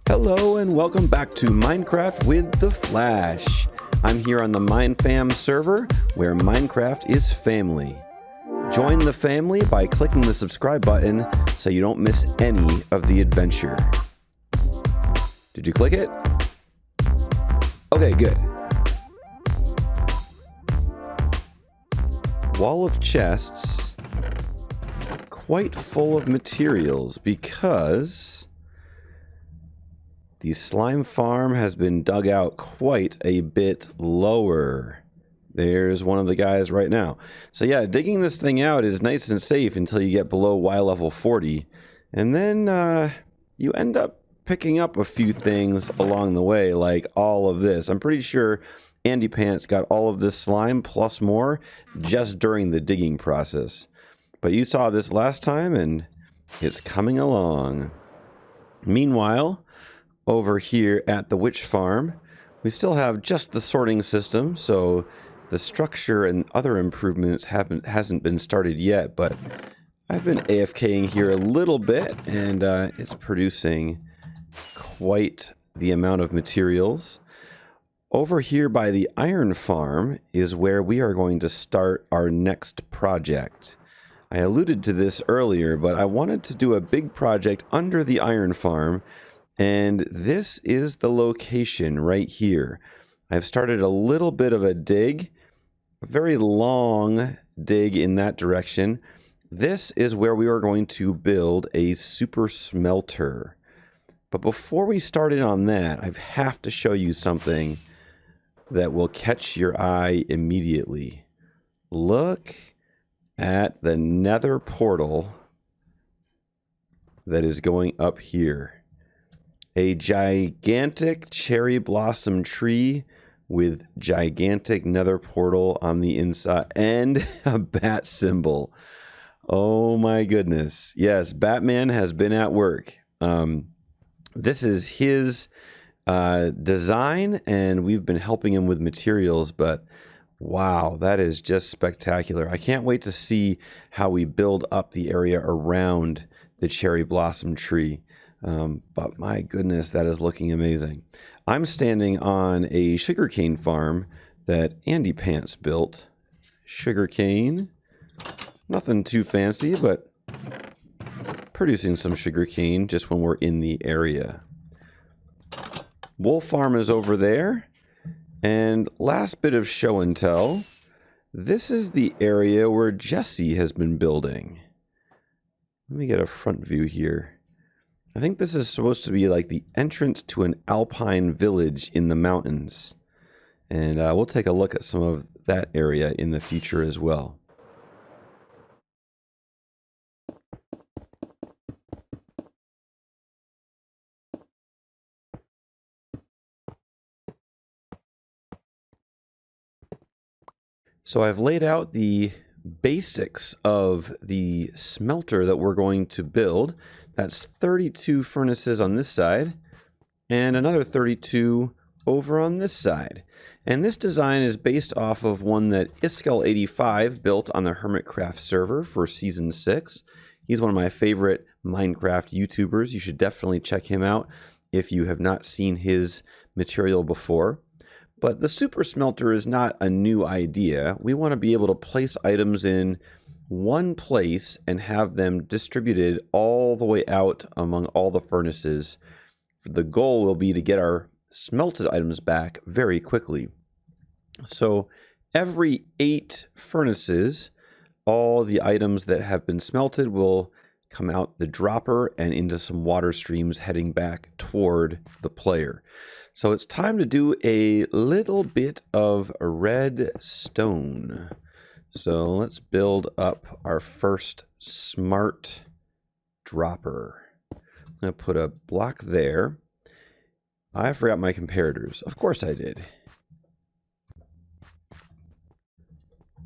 Hello and welcome back to Minecraft with TheFlash. I'm here on the MineFam server where Minecraft is family. Join the family by clicking the subscribe button so you don't miss any of the adventure. Did you click it? Okay, good. Wall of chests, quite full of materials because the slime farm has been dug out quite a bit lower. There's one of the guys right now. So yeah, digging this thing out is nice and safe until you get below Y level 40. And then you end up picking up a few things along the way, like all of this. I'm pretty sure Andy Pants got all of this slime plus more just during the digging process. But you saw this last time and it's coming along. Meanwhile, over here at the witch farm, we still have just the sorting system, so the structure and other improvements hasn't been started yet, but I've been AFKing here a little bit, and it's producing quite the amount of materials. Over here by the iron farm is where we are going to start our next project. I alluded to this earlier, but I wanted to do a big project under the iron farm, and this is the location right here. I've started a little bit of a dig, a very long dig in that direction. This is where we are going to build a super smelter. But before we start in on that, I have to show you something that will catch your eye immediately. Look at the nether portal that is going up here. A gigantic cherry blossom tree with gigantic nether portal on the inside and a bat symbol. Oh my goodness. Yes, Batman has been at work. This is his design, and we've been helping him with materials, but wow, that is just spectacular. I can't wait to see how we build up the area around the cherry blossom tree. But my goodness, that is looking amazing. I'm standing on a sugarcane farm that Andy Pants built. Sugarcane, nothing too fancy, but producing some sugarcane just when we're in the area. Wolf farm is over there. And last bit of show and tell, this is the area where Jesse has been building. Let me get a front view here. I think this is supposed to be like the entrance to an alpine village in the mountains. And we'll take a look at some of that area in the future as well. So I've laid out the basics of the smelter that we're going to build. That's 32 furnaces on this side and another 32 over on this side. And this design is based off of one that Iskel85 built on the Hermitcraft server for Season 6. He's one of my favorite Minecraft YouTubers. You should definitely check him out if you have not seen his material before. But the super smelter is not a new idea. We want to be able to place items in one place and have them distributed all the way out among all the furnaces. The goal will be to get our smelted items back very quickly. So every 8 furnaces, all the items that have been smelted will come out the dropper and into some water streams heading back toward the player. So it's time to do a little bit of redstone. So let's build up our first smart dropper. I'm going to put a block there. I forgot my comparators. Of course I did.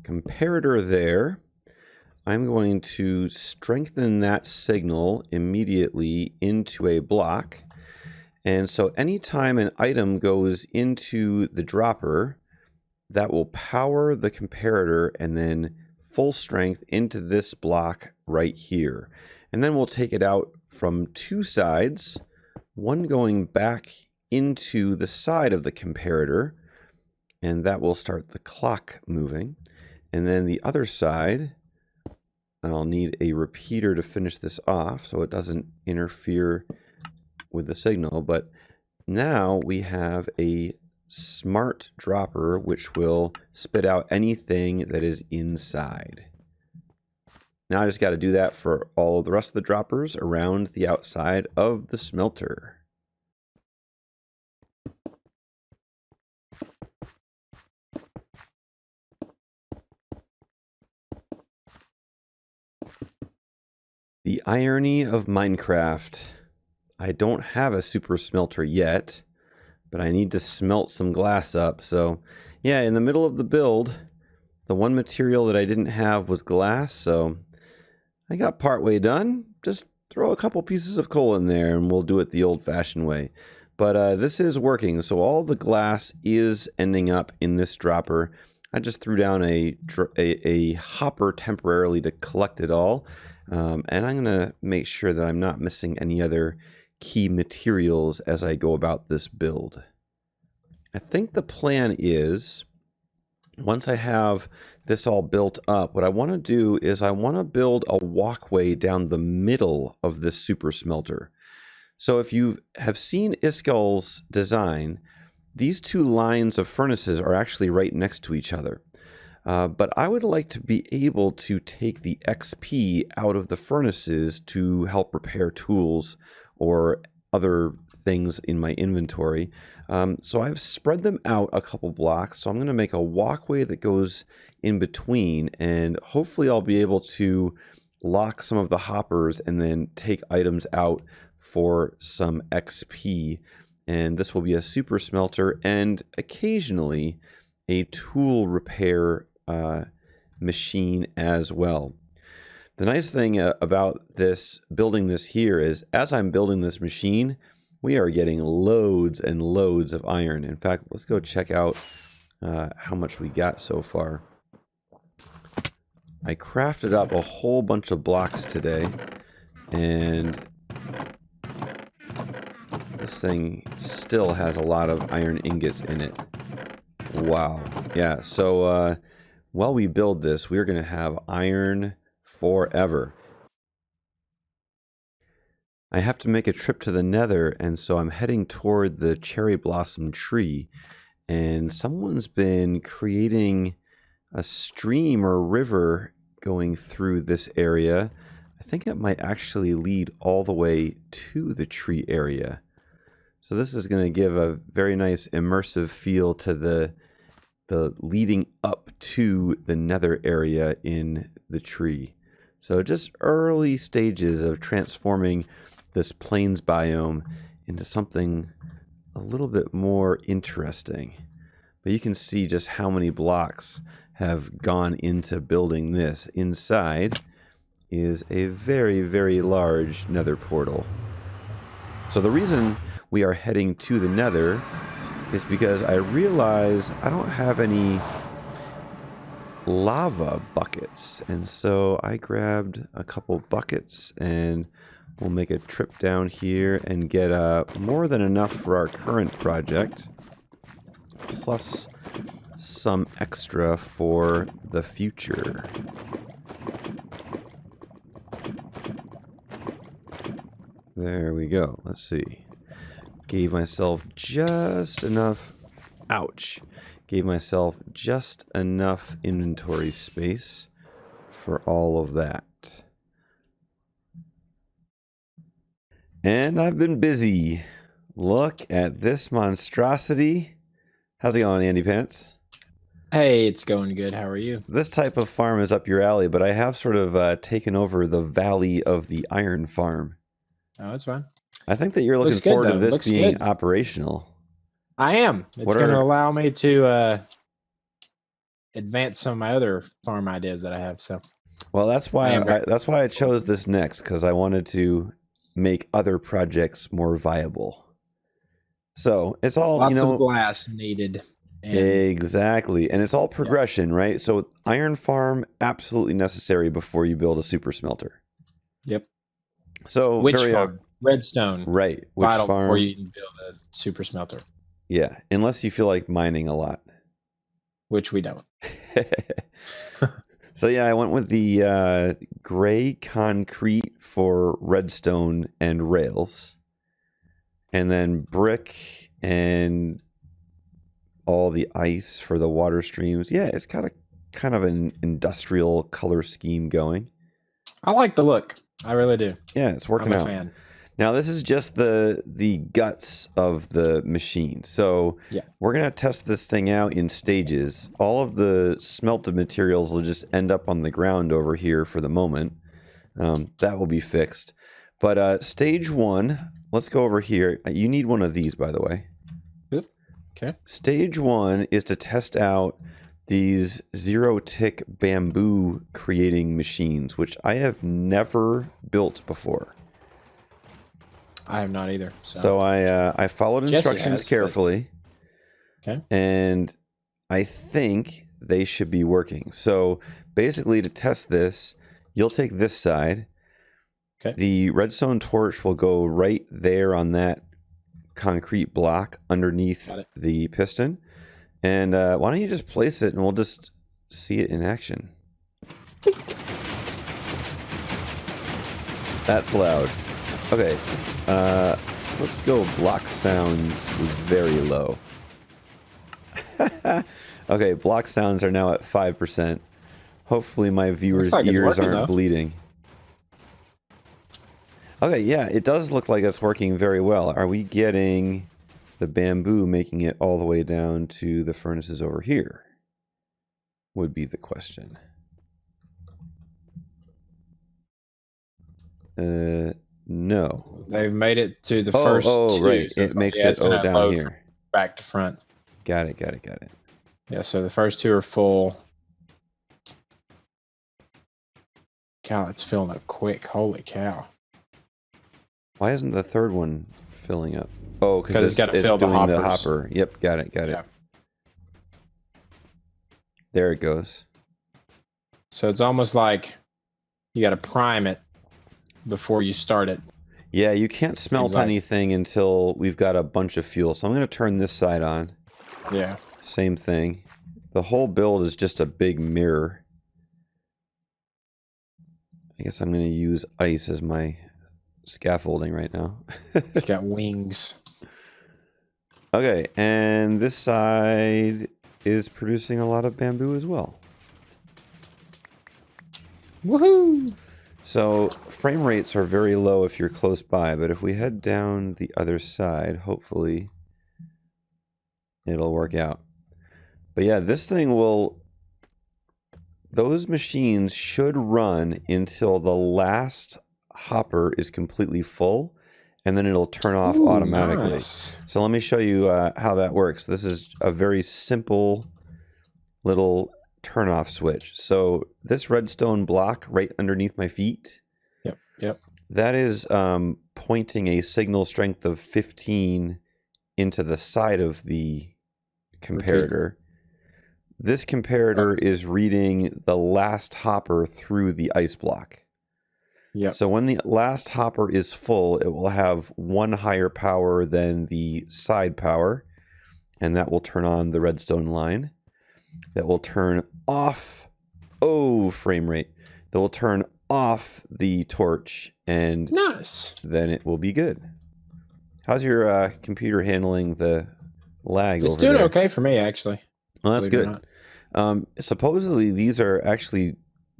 Comparator there. I'm going to strengthen that signal immediately into a block. And so anytime an item goes into the dropper, that will power the comparator and then full strength into this block right here. And then we'll take it out from 2 sides one going back into the side of the comparator, and that will start the clock moving. And then the other side, I'll need a repeater to finish this off so it doesn't interfere with the signal. But now we have a smart dropper which will spit out anything that is inside. Now I just got to do that for all of the rest of the droppers around the outside of the smelter. The irony of Minecraft. I don't have a super smelter yet, but I need to smelt some glass up. So yeah, in the middle of the build, the one material that I didn't have was glass, so I got partway done. Just throw a couple pieces of coal in there and we'll do it the old-fashioned way. But this is working, so all the glass is ending up in this dropper. I just threw down a hopper temporarily to collect it all. And I'm going to make sure that I'm not missing any other key materials as I go about this build. I think the plan is, once I have this all built up, what I want to do is I want to build a walkway down the middle of this super smelter. So if you have seen Iskel's design, these two lines of furnaces are actually right next to each other. But I would like to be able to take the XP out of the furnaces to help repair tools or other things in my inventory. So I've spread them out a couple blocks. So I'm going to make a walkway that goes in between, and hopefully I'll be able to lock some of the hoppers and then take items out for some XP. And this will be a super smelter and occasionally a tool repair machine as well. The nice thing about this, building this here, is as I'm building this machine, we are getting loads and loads of iron. In fact, let's go check out how much we got so far. I crafted up a whole bunch of blocks today, and this thing still has a lot of iron ingots in it. Wow. Yeah, so while we build this, we're going to have iron forever. I have to make a trip to the Nether, and so I'm heading toward the cherry blossom tree, and someone's been creating a stream or river going through this area. I think it might actually lead all the way to the tree area. So this is going to give a very nice immersive feel to the leading up to the Nether area in the tree. So just early stages of transforming this plains biome into something a little bit more interesting. But you can see just how many blocks have gone into building this. Inside is a very, very large Nether portal. So the reason we are heading to the Nether is because I realize I don't have any lava buckets, and so I grabbed a couple buckets and we'll make a trip down here and get more than enough for our current project, plus some extra for the future. There we go. Let's see. Gave myself just enough, ouch, gave myself just enough inventory space for all of that. And I've been busy. Look at this monstrosity. How's it going, Andy Pants? Hey, it's going good. How are you? This type of farm is up your alley, but I have sort of taken over the Valley of the Iron Farm. Oh, it's fine. I think that you're looking forward to this being operational. I am. It's going to allow me to advance some of my other farm ideas that I have. So, well, that's why I chose this next, because I wanted to make other projects more viable. So it's all lots of glass needed. Exactly, and it's all progression, right? So iron farm absolutely necessary before you build a super smelter. Yep. So Which farm? redstone. Right. Which Vital farm? before you can build a super smelter. Yeah, unless you feel like mining a lot. Which we don't. So yeah, I went with the gray concrete for redstone and rails. And then brick and all the ice for the water streams. Yeah, it's got a kind of an industrial color scheme going. I like the look. I really do. Yeah, it's working out. I'm a fan. Now this is just the guts of the machine. So yeah, we're gonna test this thing out in stages. All of the smelted materials will just end up on the ground over here for the moment. That will be fixed. But stage 1, let's go over here. You need one of these, by the way. Yep. Okay. Stage 1 is to test out these 0-tick bamboo creating machines, which I have never built before. I have not either. So I followed instructions carefully. Okay. And I think they should be working. So basically to test this, you'll take this side. Okay. The redstone torch will go right there on that concrete block underneath the piston. And why don't you just place it and we'll just see it in action. That's loud. Okay. Let's go block sounds very low. Okay, block sounds are now at 5%. Hopefully my viewers' ears aren't bleeding. Okay, yeah, it does look like it's working very well. Are we getting the bamboo making it all the way down to the furnaces over here? Would be the question. No. They've made it to the first two. Oh, right. So it makes it down here. Back to front. Got it. Yeah, so the first two are full. Cow, it's filling up quick. Holy cow. Why isn't the third one filling up? Oh, because it's got to fill doing the hopper. Yep, got it. Yeah. There it goes. So it's almost like you got to prime it before you start it. Yeah, you can't smelt anything until we've got a bunch of fuel. So I'm going to turn this side on. Yeah. Same thing. The whole build is just a big mirror. I guess I'm going to use ice as my scaffolding right now. It's got wings. Okay, and this side is producing a lot of bamboo as well. Woohoo! So frame rates are very low if you're close by, but if we head down the other side, hopefully it'll work out. But yeah, this thing will... Those machines should run until the last hopper is completely full, and then it'll turn off automatically. Nice. So let me show you how that works. This is a very simple little turn off switch. So this redstone block right underneath my feet, yep, that is pointing a signal strength of 15 into the side of the comparator. This comparator is reading the last hopper through the ice block. Yep. So when the last hopper is full, it will have one higher power than the side power, and that will turn on the redstone line. That will turn off, frame rate. That will turn off the torch, and then it will be good. How's your computer handling the lag over there? It's doing okay for me, actually. Well, that's good. Supposedly, these are actually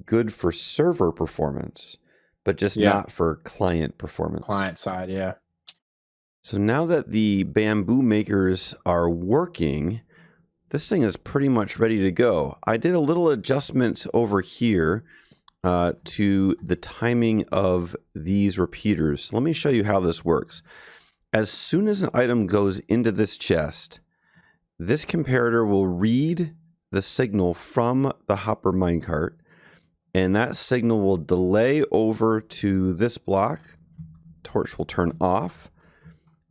good for server performance, but just not for client performance. Client side, yeah. So now that the bamboo makers are working, this thing is pretty much ready to go. I did a little adjustment over here to the timing of these repeaters. Let me show you how this works. As soon as an item goes into this chest, this comparator will read the signal from the hopper minecart, and that signal will delay over to this block. Torch will turn off.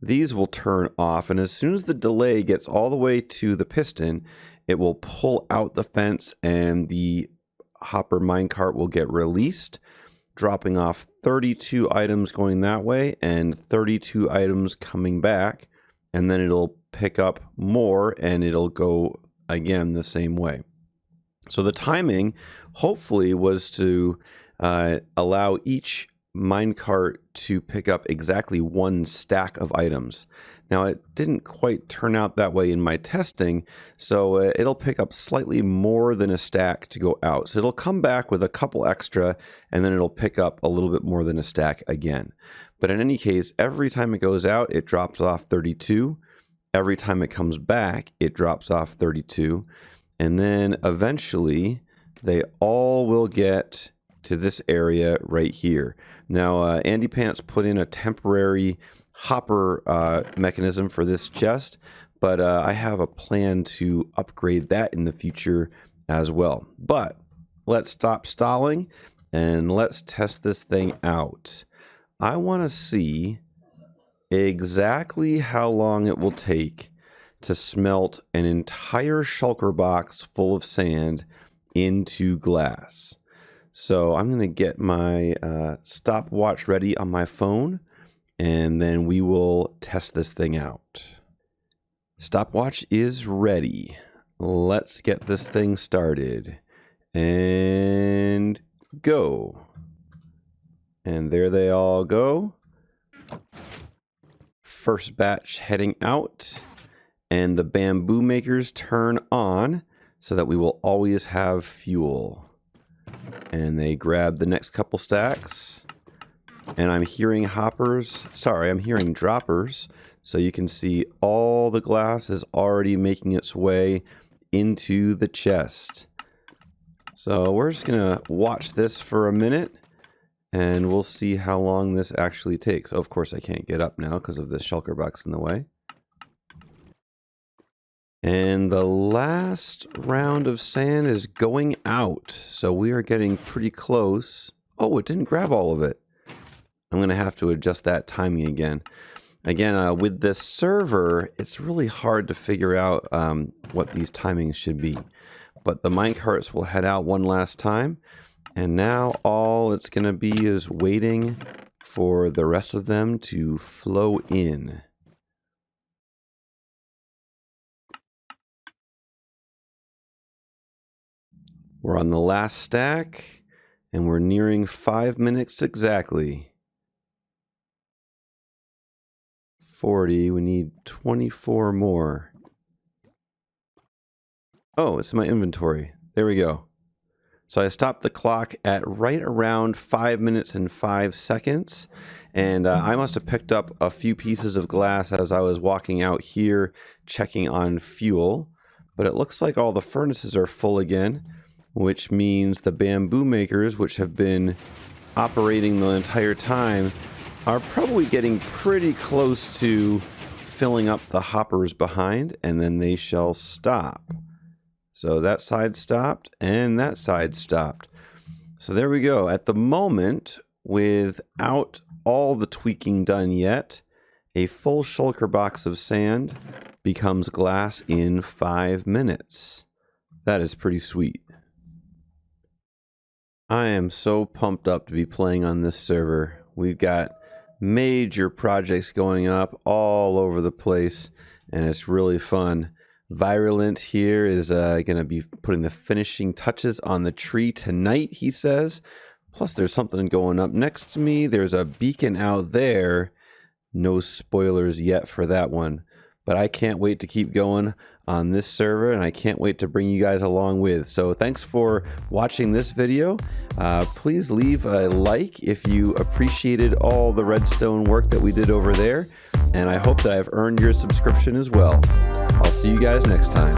These will turn off, and as soon as the delay gets all the way to the piston, it will pull out the fence and the hopper minecart will get released, dropping off 32 items going that way and 32 items coming back. And then it'll pick up more and it'll go again the same way. So the timing hopefully was to allow each minecart to pick up exactly one stack of items. Now it didn't quite turn out that way in my testing, so it'll pick up slightly more than a stack to go out. So it'll come back with a couple extra and then it'll pick up a little bit more than a stack again. But in any case, every time it goes out, it drops off 32. Every time it comes back, it drops off 32. And then eventually they all will get to this area right here. Now, Andy Pants put in a temporary hopper mechanism for this chest, but I have a plan to upgrade that in the future as well. But let's stop stalling and let's test this thing out. I want to see exactly how long it will take to smelt an entire shulker box full of sand into glass. So I'm going to get my stopwatch ready on my phone, and then we will test this thing out. Stopwatch is ready. Let's get this thing started. And go. And there they all go. First batch heading out. And the bamboo makers turn on so that we will always have fuel. And they grab the next couple stacks. And I'm hearing hoppers. Sorry, I'm hearing droppers. So you can see all the glass is already making its way into the chest. So we're just going to watch this for a minute. And we'll see how long this actually takes. Oh, of course, I can't get up now because of this shulker box in the way. And the last round of sand is going out. So we are getting pretty close. Oh, it didn't grab all of it. I'm going to have to adjust that timing again. Again, with this server, it's really hard to figure out what these timings should be. But the minecarts will head out one last time. And now all it's going to be is waiting for the rest of them to flow in. We're on the last stack, and we're nearing 5 minutes exactly. 40, we need 24 more. Oh, it's in my inventory. There we go. So I stopped the clock at right around 5 minutes and 5 seconds. And I must have picked up a few pieces of glass as I was walking out here checking on fuel. But it looks like all the furnaces are full again, which means the bamboo makers, which have been operating the entire time, are probably getting pretty close to filling up the hoppers behind, and then they shall stop. So that side stopped, and that side stopped. So there we go. At the moment, without all the tweaking done yet, a full shulker box of sand becomes glass in 5 minutes. That is pretty sweet. I am so pumped up to be playing on this server. We've got major projects going up all over the place, and it's really fun. Virulent here is going to be putting the finishing touches on the tree tonight, he says. Plus, there's something going up next to me. There's a beacon out there. No spoilers yet for that one. But I can't wait to keep going on this server, and I can't wait to bring you guys along with. So thanks for watching this video. Please leave a like if you appreciated all the redstone work that we did over there. And I hope that I've earned your subscription as well. I'll see you guys next time.